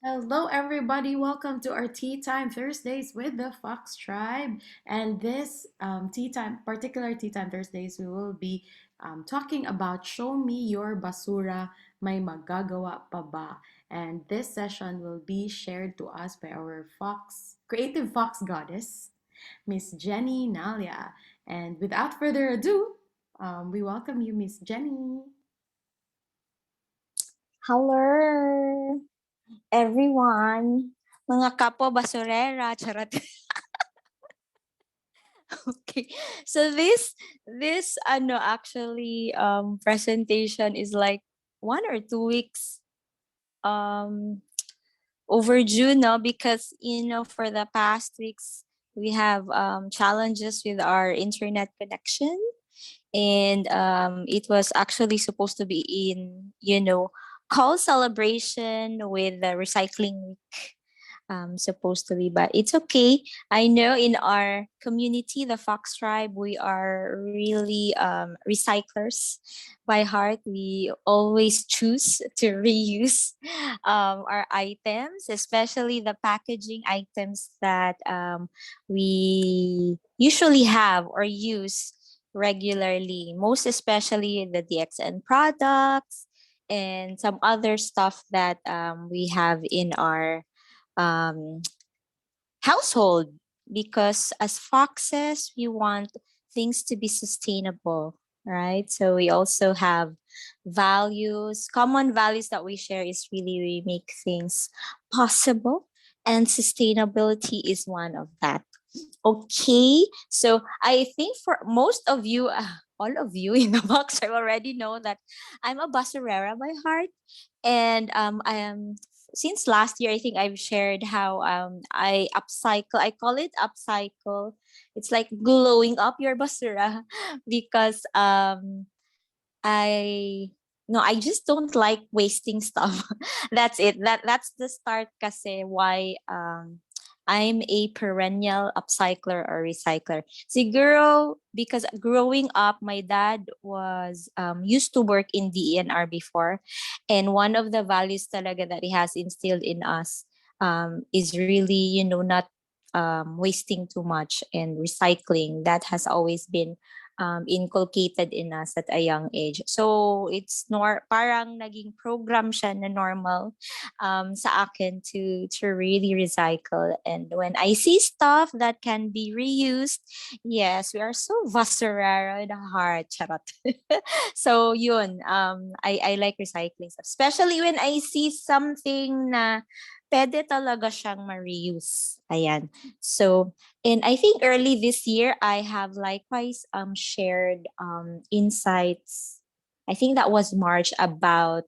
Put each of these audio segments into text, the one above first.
Hello, everybody. Welcome to our Tea Time Thursdays with the Fox Tribe. And this particular Tea Time Thursdays, we will be talking about Show Me Your Basura, May Magagawa Pa Ba? And this session will be shared to us by our creative Fox goddess, Miss Jenny Nalla. And without further ado, we welcome you, Miss Jenny. Hello, everyone. Mga kapwa basurera, charot. Okay. So this actually presentation is like 1 or 2 weeks um overdue now because for the past weeks we have challenges with our internet connection, and it was actually supposed to be in call celebration with the recycling week, supposed to be, but it's okay. I know in our community, the Fox Tribe, we are really recyclers by heart. We always choose to reuse our items, especially the packaging items that we usually have or use regularly, most especially the DXN products and some other stuff that we have in our um, household, because as foxes we want things to be sustainable, right? So we also have values, common values that we share is really we make things possible, and sustainability is one of that. Okay, so I think for most of you, all of you in the box, I already know that I'm a basurera by heart, and I am since last year. I think I've shared how I upcycle. I call it upcycle. It's like glowing up your basura because I no, I just don't like wasting stuff. That's it. That's the start kasi why I'm a perennial upcycler or recycler. Siguro because growing up, my dad was used to work in DENR before, and one of the values talaga that he has instilled in us is really not wasting too much and recycling. That has always been inculcated in us at a young age. So it's parang naging program siya na normal sa akin to really recycle. And when I see stuff that can be reused, yes, we are so vasarara in the heart. Charot. So yun, I like recycling stuff. Especially when I see something na pwede talaga siyang ma-reuse. Ayan. So, and I think early this year, I have likewise shared insights. I think that was March, about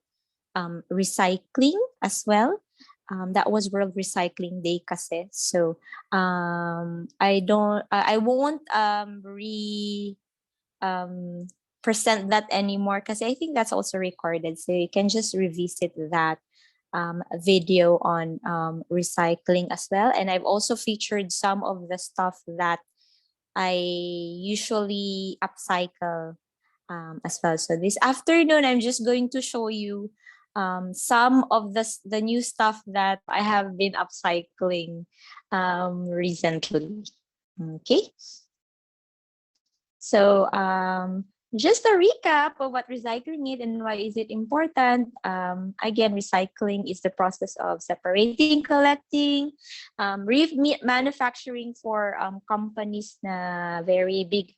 recycling as well. That was World Recycling Day kasi. So I won't um, present that anymore because I think that's also recorded. So you can just revisit that video on recycling as well. And I've also featured some of the stuff that I usually upcycle as well. So this afternoon, I'm just going to show you some of the new stuff that I have been upcycling recently. Okay. So just a recap of what recycling is and why is it important. Again, recycling is the process of separating, collecting, manufacturing for companies na very big,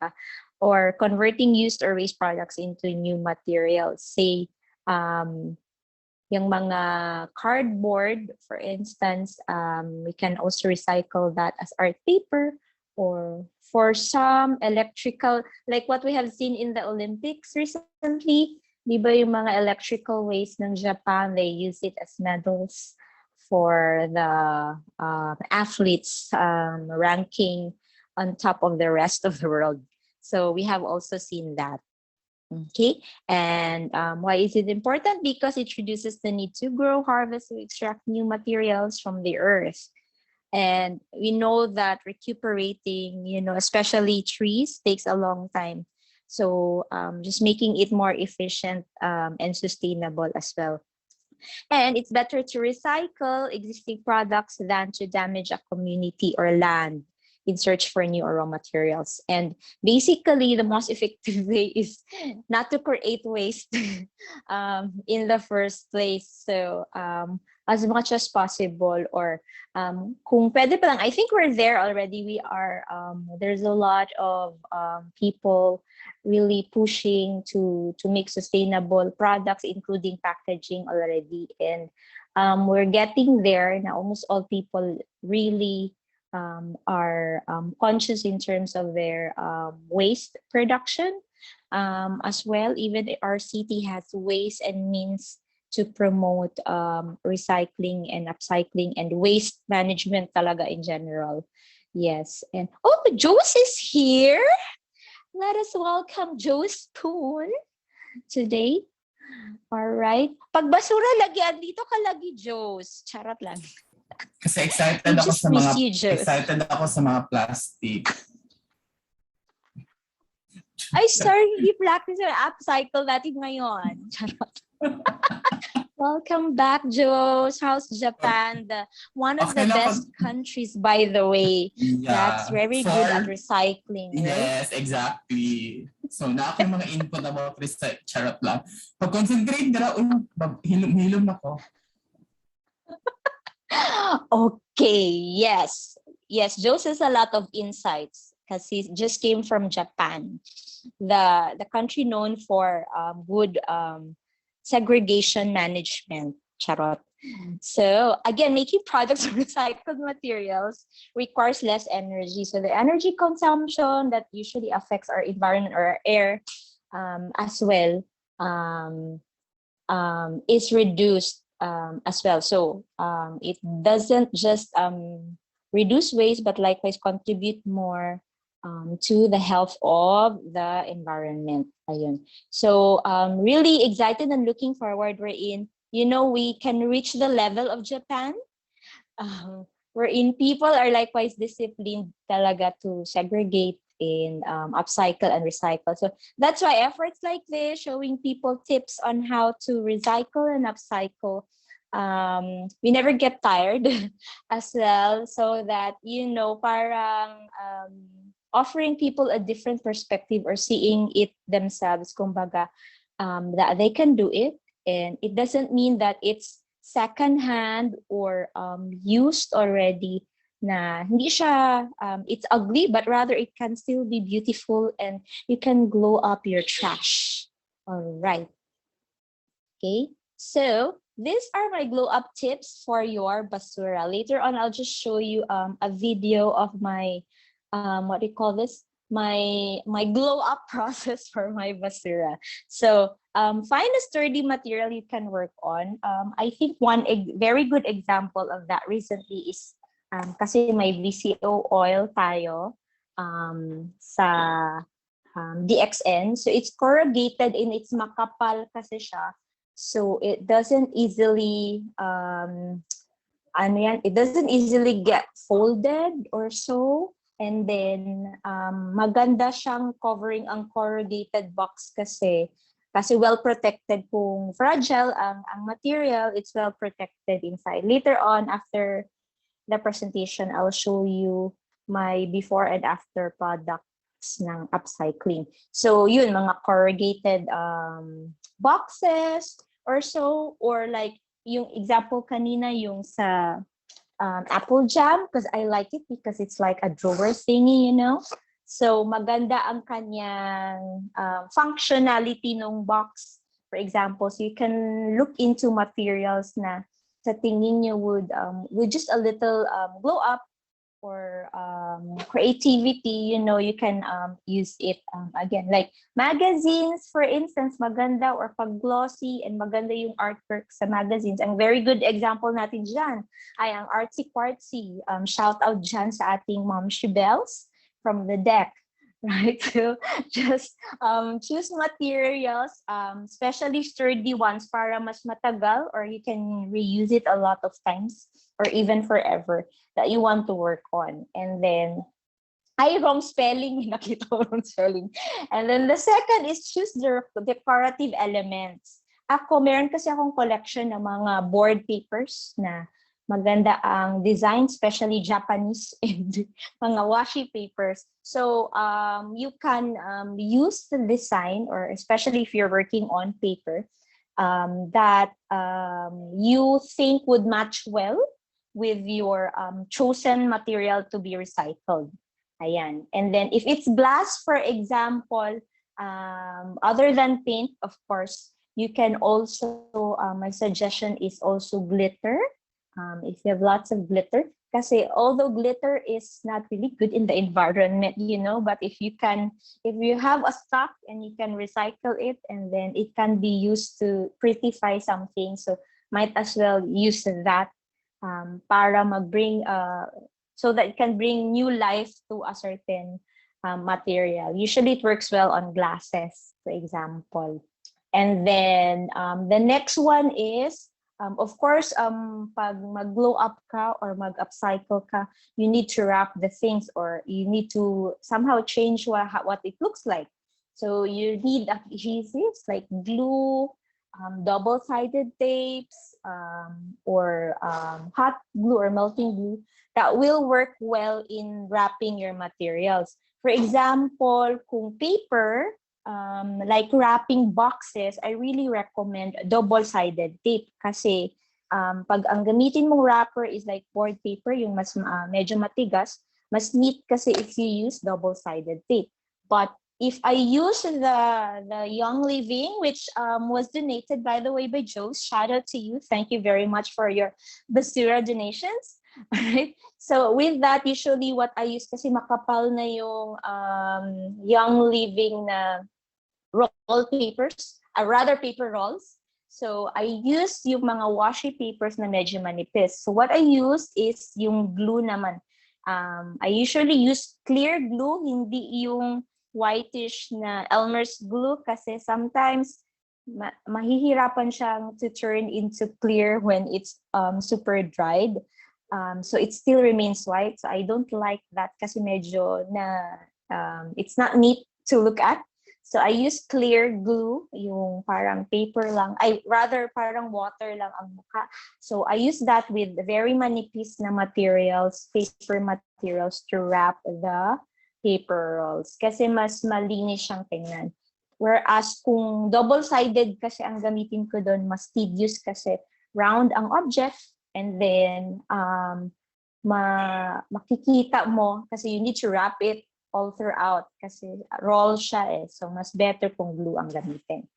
or converting used or waste products into new materials. Say, yung mga cardboard, for instance, we can also recycle that as art paper, or for some electrical, like what we have seen in the Olympics recently. Di ba yung mga electrical waste ng Japan, they use it as medals for the athletes ranking on top of the rest of the world. So we have also seen that. Okay, and why is it important? Because it reduces the need to grow, harvest, to extract new materials from the earth. And we know that recuperating, especially trees, takes a long time. So just making it more efficient and sustainable as well. And it's better to recycle existing products than to damage a community or land in search for new or raw materials. And basically, the most effective way is not to create waste in the first place. So, as much as possible, or kung pwede pa lang, I think we're there already. We are, there's a lot of people really pushing to make sustainable products, including packaging already. And we're getting there now. Almost all people really are conscious in terms of their waste production as well. Even our city has ways and means to promote recycling and upcycling and waste management talaga in general. Yes. And oh, Joe's is here. Let us welcome Joe Spoon today. All right. Pag basura lagi, andito ka lagi, Joes. Charot lang. Kasi excited We ako just sa miss mga you, Joes. excited ako sa mga plastic. Ay, sorry, i-practice yung upcycle natin ngayon. Charot. Welcome back, Joes. How's Japan? One of Okay the lang best countries, by the way. Yeah. That's very good at recycling, right? Yes, exactly. So, na ako yung mga input about research. Charot lang. Pag-concentrate nila, hilom ako. Okay, yes. Yes, Joes has a lot of insights because he just came from Japan, the country known for good segregation management. Charot. So again, making products from recycled materials requires less energy. So the energy consumption that usually affects our environment or our air as well is reduced as well. So it doesn't just reduce waste, but likewise contribute more to the health of the environment. Ayun. So really excited and looking forward. We're in, we can reach the level of Japan. Wherein people are likewise disciplined talaga to segregate in upcycle and recycle. So that's why efforts like this, showing people tips on how to recycle and upcycle, we never get tired as well, so that parang offering people a different perspective or seeing it themselves, kumbaga, that they can do it, and it doesn't mean that it's secondhand or used already, na hindi siya it's ugly, but rather it can still be beautiful and you can glow up your trash. All right. Okay, so these are my glow up tips for your basura. Later on, I'll just show you a video of my what do you call this, my glow up process for my basura. So find a sturdy material you can work on. I think one very good example of that recently is kasi may VCO oil tayo sa DXN. So it's corrugated and it's makapal kasi siya. So it doesn't easily it doesn't easily get folded or so. And then maganda siyang covering ang corrugated box kasi well protected. Kung fragile ang material, it's well protected inside. Later on, after the presentation, I'll show you my before and after products ng upcycling. So yun, mga corrugated boxes or so, or like yung example kanina, yung sa apple jam, because I like it because it's like a drawer thingy, So maganda ang kanyang functionality ng box, for example. So you can look into materials na sa tingin nyo would just a little glow up or creativity, you can use it again. Like magazines, for instance, maganda, or pag glossy and maganda yung artwork sa magazines. Ang very good example natin dyan ay ang Artsy Quartsy. Shout out dyan sa ating Mom Shibels from the deck. Right, so just choose materials, especially sturdy ones, para mas matagal, or you can reuse it a lot of times or even forever, that you want to work on. And then wrong spelling, nakita ko wrong spelling. And then the second is choose the decorative elements. Ako, meron kasi akong collection ng mga board papers na maganda ang design, especially Japanese and mga washi papers. So you can use the design, or especially if you're working on paper, that you think would match well with your chosen material to be recycled. Ayan. And then if it's glass, for example, other than paint, of course, you can also, my suggestion is also glitter. If you have lots of glitter, kasi although glitter is not really good in the environment, but if you have a stock and you can recycle it, and then it can be used to prettify something, so might as well use that para magbring, so that it can bring new life to a certain material. Usually it works well on glasses, for example. And then the next one is, of course, pag mag-glow up ka or mag-upcycle ka, you need to wrap the things, or you need to somehow change what it looks like. So you need adhesives like glue, double-sided tapes, or hot glue or melting glue that will work well in wrapping your materials. For example, kung paper, like wrapping boxes, I really recommend double-sided tape kasi pag ang gamitin mong wrapper is like board paper, yung mas medyo matigas, mas neat kasi if you use double-sided tape. But if I use the Young Living, which was donated, by the way, by Joe, shout out to you. Thank you very much for your Basura donations. Alright. So with that, usually what I use, kasi makapal na yung Young Living na roll papers, rather paper rolls. So I use yung mga washi papers na medyo manipis. So what I use is yung glue naman. I usually use clear glue, hindi yung whitish na Elmer's glue, kasi sometimes mahihirapan siyang to turn into clear when it's super dried. So it still remains white. So I don't like that kasi medyo na it's not neat to look at. So I use clear glue, yung parang paper lang. Rather parang water lang ang mukha. So I use that with very manipis na materials, paper materials, to wrap the paper rolls. Kasi mas malinis siyang tingnan. Whereas kung double-sided kasi ang gamitin ko doon, mas tedious kasi round ang object, and then makikita mo kasi you need to wrap it all throughout kasi roll siya eh. So mas better kung glue ang gamitin.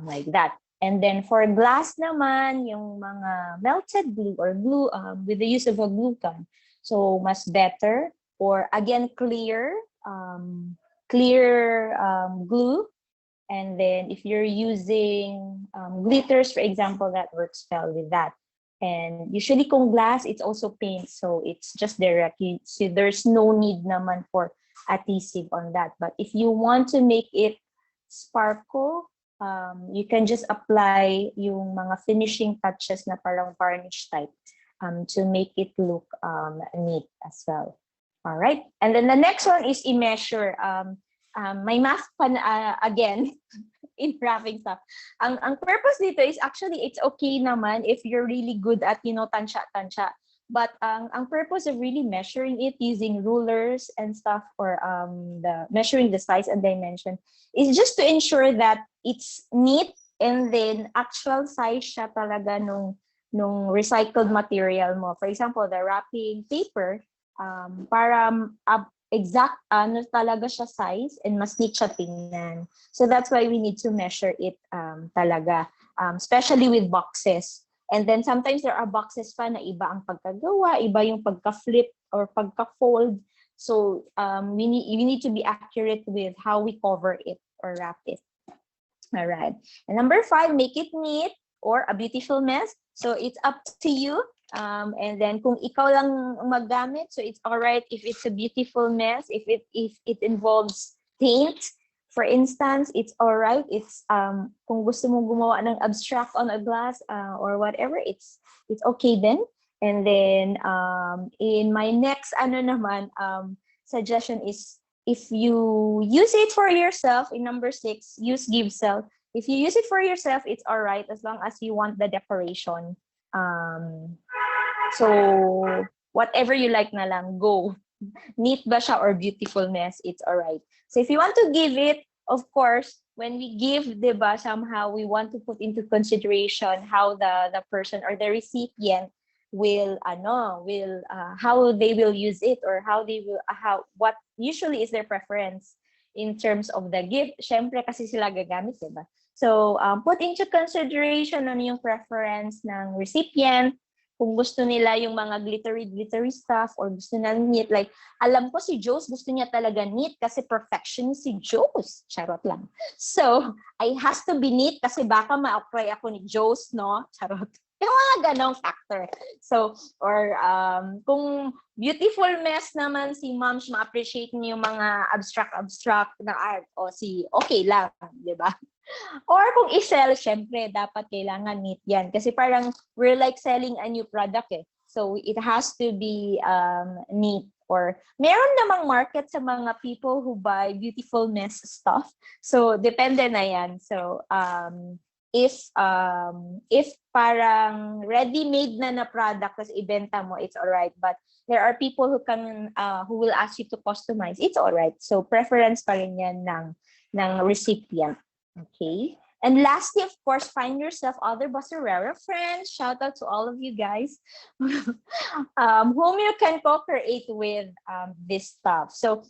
Like that. And then for glass naman, yung mga melted glue or glue with the use of a glue gun. So mas better, or again clear glue. And then if you're using glitters, for example, that works well with that. And usually kung glass, it's also paint, so it's just direct. So there's no need naman for adhesive on that. But if you want to make it sparkle, you can just apply yung mga finishing touches na parang varnish type to make it look neat as well. All right. And then the next one is i-measure. May math pa again in wrapping stuff. Ang purpose dito is actually it's okay naman if you're really good at, tansya-tansya. But ang purpose of really measuring it using rulers and stuff, or measuring the size and dimension, is just to ensure that it's neat, and then actual size siya talaga nung recycled material mo. For example, the wrapping paper, para exact ano talaga siya size and mas neat siya tingnan. So that's why we need to measure it talaga, especially with boxes. And then sometimes there are boxes pa na iba ang pagkagawa, iba yung pagka-flip or pagka-fold. So we need to be accurate with how we cover it or wrap it. All right. And number 5, make it neat or a beautiful mess. So it's up to you. And then kung ikaw lang maggamit, so it's all right if it's a beautiful mess. If it involves paint, for instance, it's all right. It's kung gusto mo gumawa ng abstract on a glass or whatever, it's okay then. And then in my next suggestion is, if you use it for yourself, in number 6, use give sell. If you use it for yourself, it's all right as long as you want the decoration. So whatever you like na lang, go. Neat ba siya or beautiful mess, it's all right. So if you want to give it, of course, when we give, diba, somehow we want to put into consideration how the person or the recipient will how they will use it, or how they will what usually is their preference in terms of the gift. Syempre kasi sila gagamit, diba? So put into consideration ano yung preference ng recipient, kung gusto nila yung mga glittery stuff or gusto nila neat. Like, alam ko si Jose gusto niya talaga neat kasi perfectionist si Jose. Charot lang. So, I has to be neat kasi baka ma-apply ako ni Jose, no? Charot. Yung mga ganong factor. So, or kung beautiful mess naman si mom, ma-appreciate niyo yung mga abstract na art, o okay lang, di ba? Or kung i-sell, syempre, dapat kailangan neat yan. Kasi parang we're like selling a new product eh. So it has to be neat. Or meron namang market sa mga people who buy beautiful mess stuff. So depende na yan. So if parang ready-made na product kasi ibenta mo, it's alright. But there are people who will ask you to customize. It's alright. So preference pa rin yan ng recipient. Okay. And lastly, of course, find yourself other Basurera friends. Shout out to all of you guys whom you can co-create with this stuff. So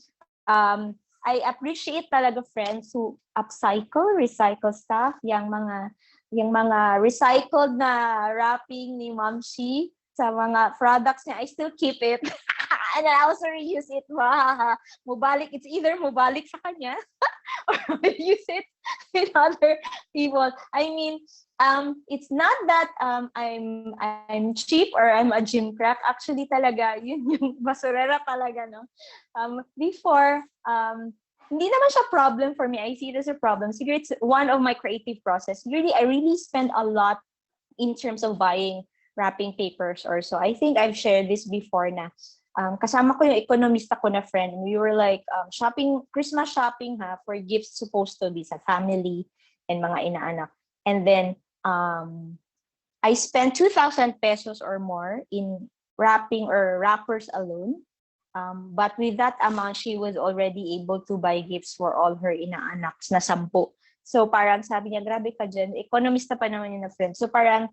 I appreciate talaga friends who upcycle, recycle stuff. Yung mga recycled na wrapping ni Ma'am Shi sa mga products niya, I still keep it. And I also reuse it. Mubalik. It's either mubalik sa kanya or use it with other people. I mean, it's not that I'm cheap or I'm a gym crack. Actually, talaga yun yung basurera talaga, no. Before, hindi naman siya problem for me. I see it as a problem. Siguro it's one of my creative process. I really spend a lot in terms of buying wrapping papers or so. I think I've shared this before na. Kasama ko yung economista ko na friend. We were like shopping, Christmas shopping for gifts supposed to be sa family and mga inaanak. And then I spent 2,000 pesos or more in wrapping or wrappers alone. But with that amount, she was already able to buy gifts for all her inaanaks na 10. So parang sabi niya, grabe ka dyan. Economista pa naman yun na friend. So parang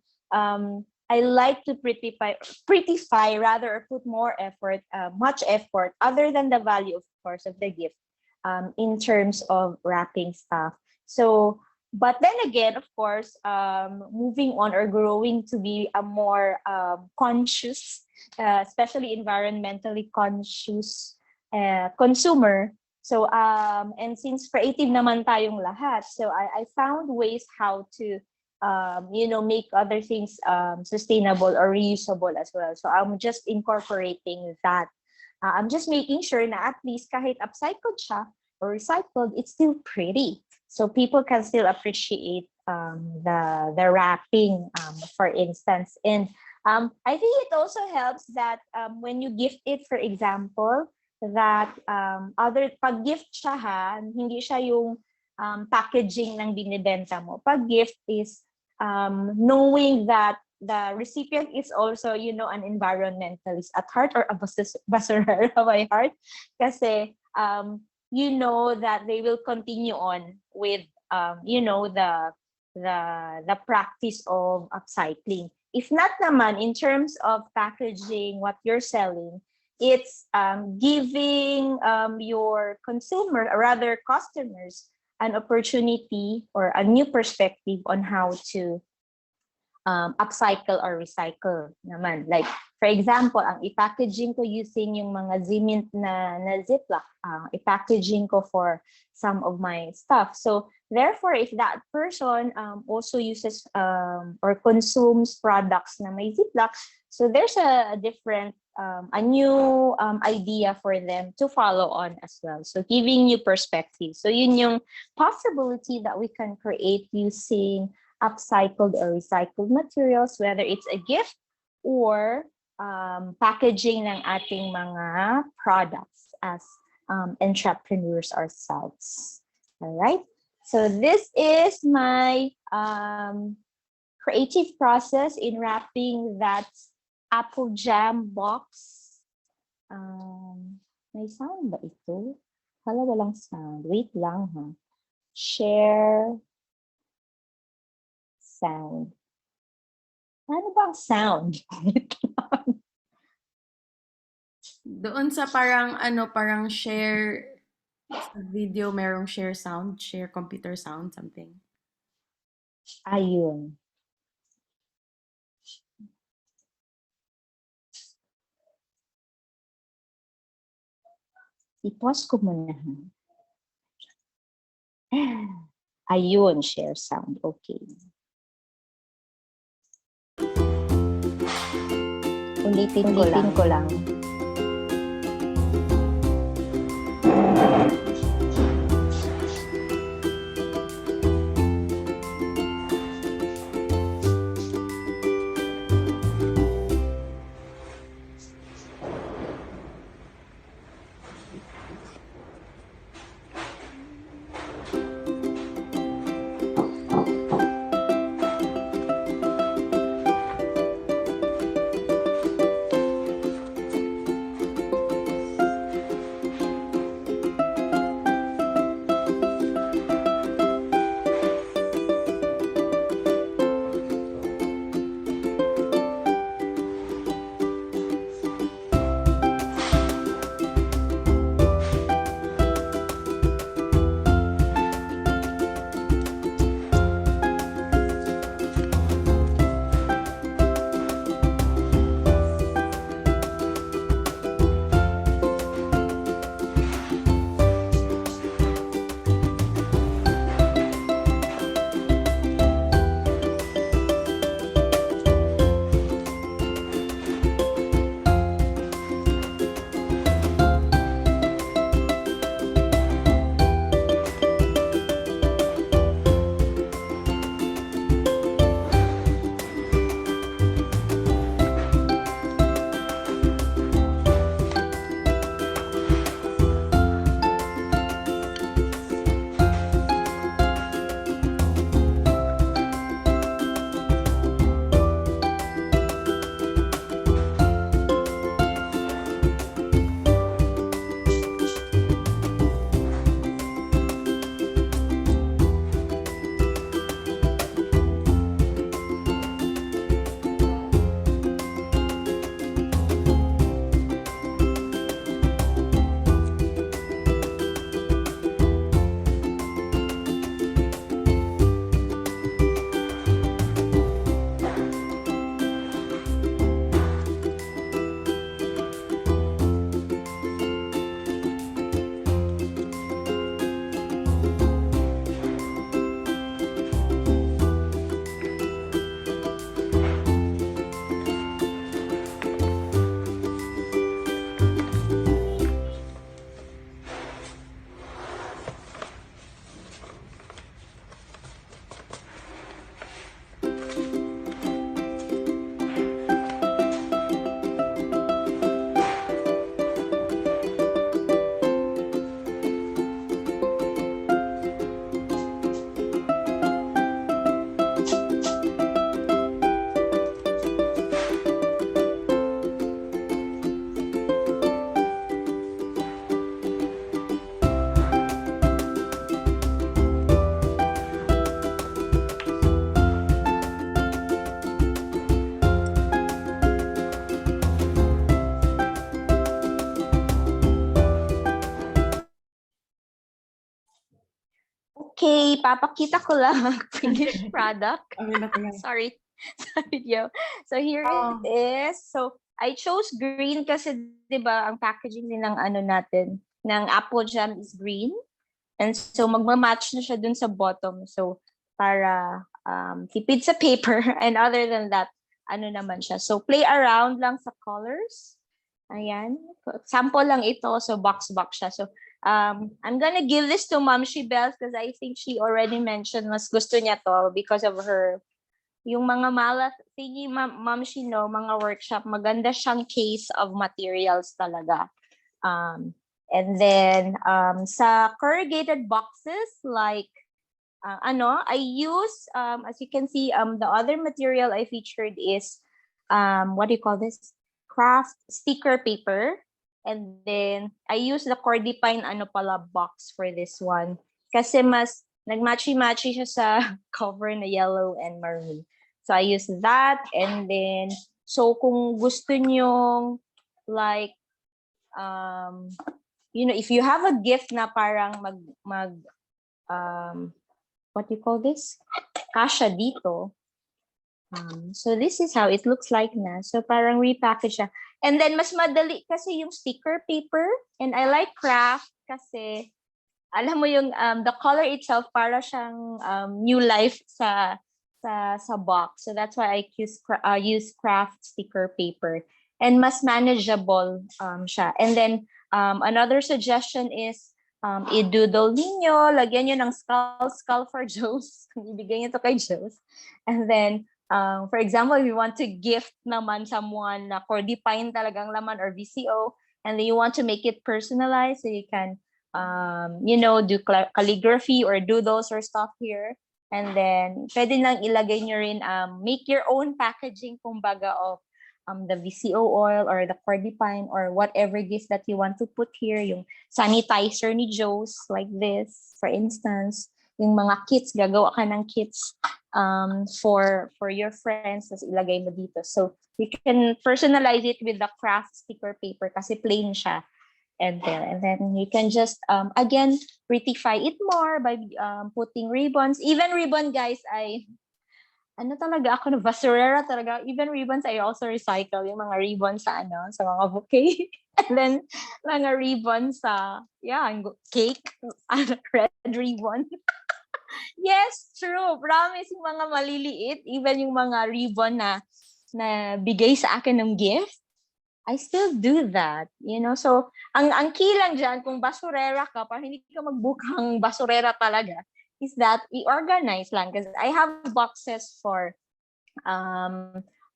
I like to prettify rather, or put more effort, much effort, other than the value, of course, of the gift, in terms of wrapping stuff. So, but then again, of course, moving on or growing to be a more conscious, especially environmentally conscious consumer. So, and since creative naman tayong lahat, so I found ways how to make other things sustainable or reusable as well. So I'm just incorporating that. I'm just making sure na at least kahit upcycled siya or recycled, it's still pretty. So people can still appreciate the wrapping, for instance. And I think it also helps that when you gift it, for example, that pag gift siya hindi siya yung packaging ng binibenta mo. Pag gift is knowing that the recipient is also, an environmentalist at heart, or a basurera by heart, kasi that they will continue on with the practice of upcycling. If not naman, in terms of packaging what you're selling, it's giving your consumer, or rather customers, an opportunity or a new perspective on how to upcycle or recycle naman. Like, for example, ang i-packaging ko using yung mga cement na Ziploc, i-packaging ko for some of my stuff. So, therefore, if that person also uses or consumes products na may Ziploc, so there's a different, a new idea for them to follow on as well. So giving you perspective. So yun yung possibility that we can create using upcycled or recycled materials, whether it's a gift or packaging ng ating mga products as entrepreneurs ourselves. All right. So this is my creative process in wrapping that apple jam box. May sound ba ito? Hala, walang sound. Wait lang ha. Share sound. Ano ba ang sound? Doon sa parang parang share sa video, merong share sound, share computer sound, something. Ayun. I-pause ko muna. Ayun, share sound. Okay. Ulitin ko lang. Okay, papakita ko lang ang finished product. Okay na kaya. Sorry sa video. So here it is. So I chose green kasi 'di ba ang packaging din ng ano natin ng apple jam is green. And so magma-match na siya dun sa bottom. So para tipid sa paper and other than that, ano naman siya. So play around lang sa colors. Ayan. Sample lang ito. So box siya. So I'm gonna give this to Ma'am Shibel because I think she already mentioned mas gusto niya to because of her yung mga malas thingy Ma'am Shino, mga workshop, maganda siyang case of materials talaga. And then sa corrugated boxes like I use, as you can see, the other material I featured is, what do you call this? Craft sticker paper. And then, I use the Cordipine box for this one. Kasi mas nagmatchy-matchy siya sa cover na yellow and maroon. So, I use that. And then, so kung gusto nyong, like, if you have a gift na parang what do you call this? Kasha dito. So this is how it looks like na. So parang repackage siya. And then mas madali kasi yung sticker paper. And I like craft kasi alam mo yung the color itself para siyang new life sa box. So that's why I use craft sticker paper. And mas manageable siya. And then another suggestion is i-doodle ninyo, lagyan nyo ng skull for Joes. Ibigay nyo to kay Joes. And then, for example, if you want to gift naman someone na Cordipine talagang laman or VCO, and then you want to make it personalized, so you can, do calligraphy or doodles or stuff here. And then, pwede nang ilagay nyo rin, make your own packaging, kumbaga, of the VCO oil or the Cordipine or whatever gift that you want to put here, yung sanitizer ni Joe's like this, for instance, yung mga kits, gagawa ka ng kits for your friends, tapos ilagay mo dito. So, you can personalize it with the craft sticker paper kasi plain siya. And then you can just, again, prettify it more by putting ribbons. Even ribbon, guys, talaga ako, basurera talaga. Even ribbons, I also recycle yung mga ribbons sa mga bouquet. And then, mga ribbons sa, cake, red ribbon. Yes, true. Promise, yung mga maliliit, even yung mga ribbon na bigay sa akin ng gift, I still do that, So, ang key lang dyan, kung basurera ka, para hindi ka magbukang basurera talaga, is that i-organize lang. Because I have boxes for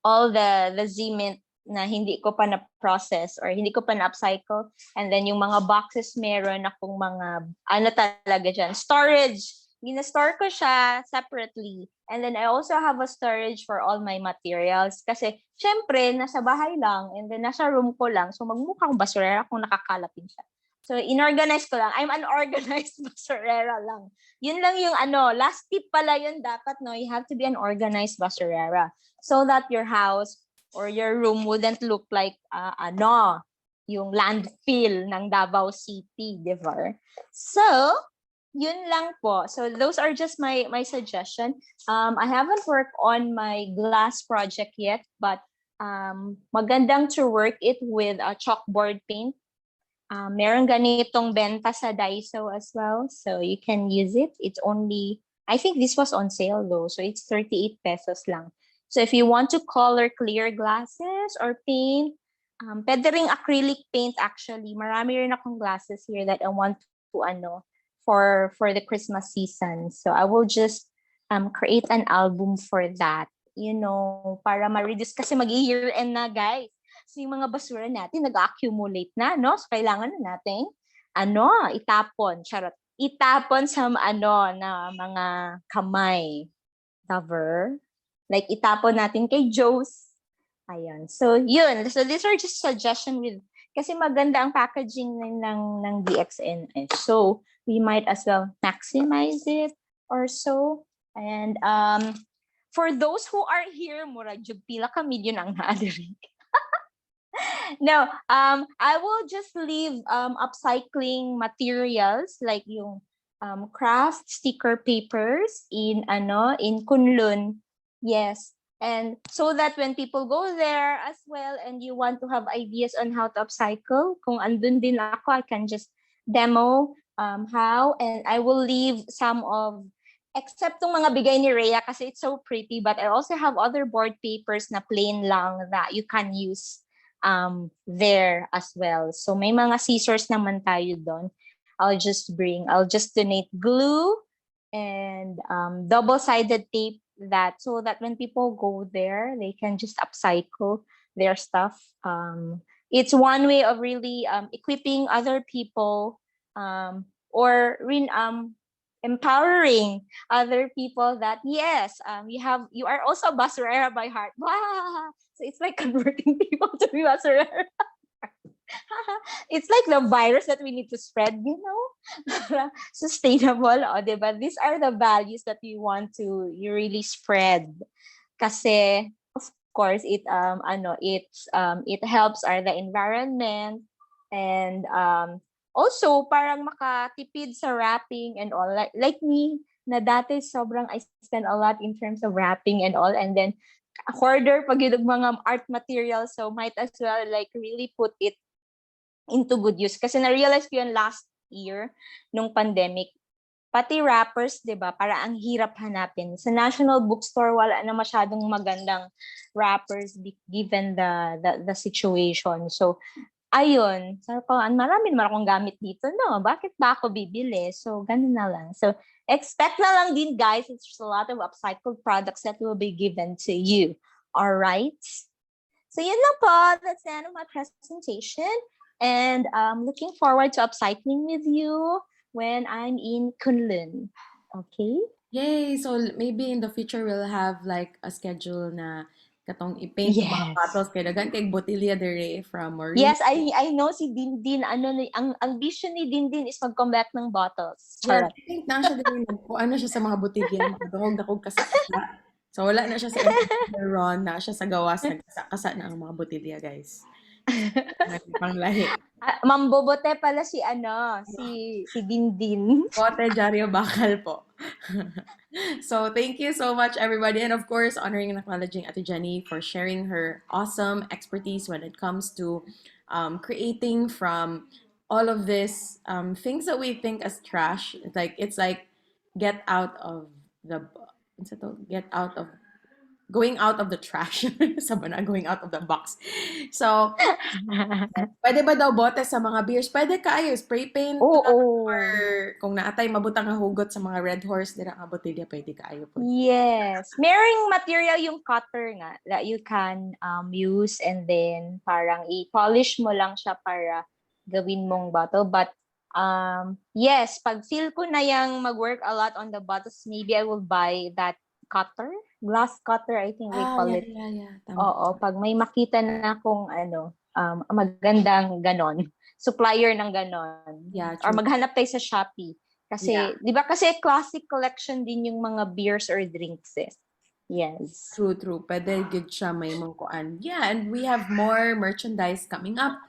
all the cement na hindi ko pa na-process or hindi ko pa na-upcycle. And then yung mga boxes, meron akong mga, talaga dyan, storage. Gina-store ko siya separately. And then I also have a storage for all my materials. Kasi, syempre, nasa bahay lang and then nasa room ko lang. So, magmukhang basurera kung nakakalapin siya. So, inorganize ko lang. I'm an organized basurera lang. Yun lang yung last tip pala yun dapat, no? You have to be an organized basurera. So that your house or your room wouldn't look like, yung landfill ng Davao City, di ba? So, yun lang po. So those are just my suggestion. I haven't worked on my glass project yet, but magandang to work it with a chalkboard paint. Meron ganitong benta sa Daiso as well, so you can use it. It's only, I think this was on sale though, so it's 38 pesos lang. So if you want to color clear glasses or paint, pwede ring acrylic paint actually. Marami rin akong glasses here that I want to for the Christmas season. So I will just create an album for that, para ma-reduce kasi mag-year end na, guys. So yung mga basura natin nag-accumulate na, no? So kailangan na natin itapon, charot. Itapon sa na mga kamay. Cover. Like itapon natin kay Joe's. Ayan. So yun. So these are just suggestion with kasi maganda ang packaging ng DXNS. So we might as well maximize it or so. And for those who are here, murag jud pila ka million ang naadiri. No, I will just leave upcycling materials like yung craft sticker papers in Kunlun. Yes. And so that when people go there as well and you want to have ideas on how to upcycle, kung andun din ako, I can just demo how, and I will leave some of, except tong mga bigay ni Rhea kasi it's so pretty, but I also have other board papers na plain lang that you can use there as well. So may mga scissors naman tayo doon. I'll just donate glue and double-sided tape so that when people go there, they can just upcycle their stuff. It's one way of really equipping other people or empowering other people that yes, you are also basurera by heart. Wow! So it's like converting people to be basurera. It's like the virus that we need to spread, para sustainable, o, diba? These are the values that we want to you really spread. Kasi, of course, it helps the environment, and also parang makatipid sa wrapping and all. Like me, na dati sobrang I spend a lot in terms of wrapping and all, and then hoarder pag yung mga art materials, so might as well like really put it into good use. Kasi na-realize ko yun last year, nung pandemic, pati wrappers, 'di ba? Para ang hirap hanapin. Sa National Bookstore wala na masyadong magandang wrappers given the situation. So, ayun. Sabi ko, marami naman akong gamit dito, no? Bakit ba ako bibili? So, ganun na lang. So, expect na lang din, guys. It's just a lot of upcycled products that will be given to you. All right? So, yun lang po. That's the end of my presentation. And looking forward to upcycling with you when I'm in Kunlun. Okay? Yay! So maybe in the future we'll have like a schedule na katong i-paint yung mga Yes. bottles kay daghan kay botilya dere from Maureen. Yes, I know si Dindin, ang vision ni Dindin is mag-comeback ng bottles. Yes, Charot. I think na siya din ano siya sa mga botilya, dahog-dahog kasa-kasa. So wala na siya sa Empire Ron, na siya sa gawas, nagkasa-kasa na ang mga botilya, guys. Panglahi. Mambobote pala si Dindin. Bote Jaryo Bakal po. So thank you so much, everybody. And of course, honoring and acknowledging Ate Jenny for sharing her awesome expertise when it comes to creating from all of this things that we think as trash. It's like get out of the what's it called? Get out of going out of the trash. Sabi na, going out of the box. So, pwede ba daw bote sa mga beers? Pwede kaayo, spray paint lang, Oo. or kung naatay mabutang nga hugot sa mga Red Horse, dira nga botilya, pwede kaayo po. Yes. Merong material yung cutter nga that you can use, and then parang i-polish mo lang siya para gawin mong bottle. But yes, pag feel ko na yung mag-work a lot on the bottles, maybe I will buy that cutter. Glass cutter, I think they call it. Yeah. Tama. Oo, pag may makita na akong magandang ganon, supplier ng ganon. Yeah, Or true. maghanap tayo sa Shopee. Kasi, Yeah. di ba kasi classic collection din yung mga beers or drinks eh. Yes. True. Pwede good siya may mangkuan. Yeah, and we have more merchandise coming up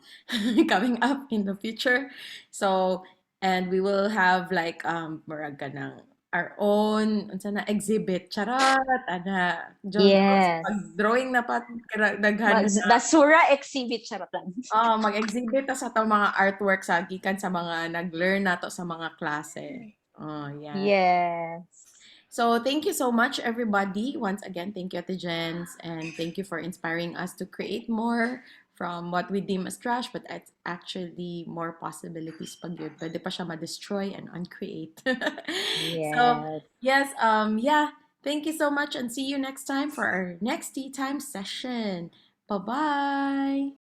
in the future. So, and we will have like murag ka ng our own unsa na exhibit. Charot, ana. Yes. Pag drawing na pat daghan na. Basura exhibit, charot lang. Mag-exhibit ta sa itong mga artwork sa gikan sa mga nag-learn nato sa mga klase. Yeah. Yes. So thank you so much, everybody. Once again, thank you, Ate Jens, and thank you for inspiring us to create more from what we deem as trash, but it's actually more possibilities pag yun. Pwede pa siya ma-destroy and uncreate. So, Yes. yes, yeah. Thank you so much, and see you next time for our next tea time session. Bye-bye.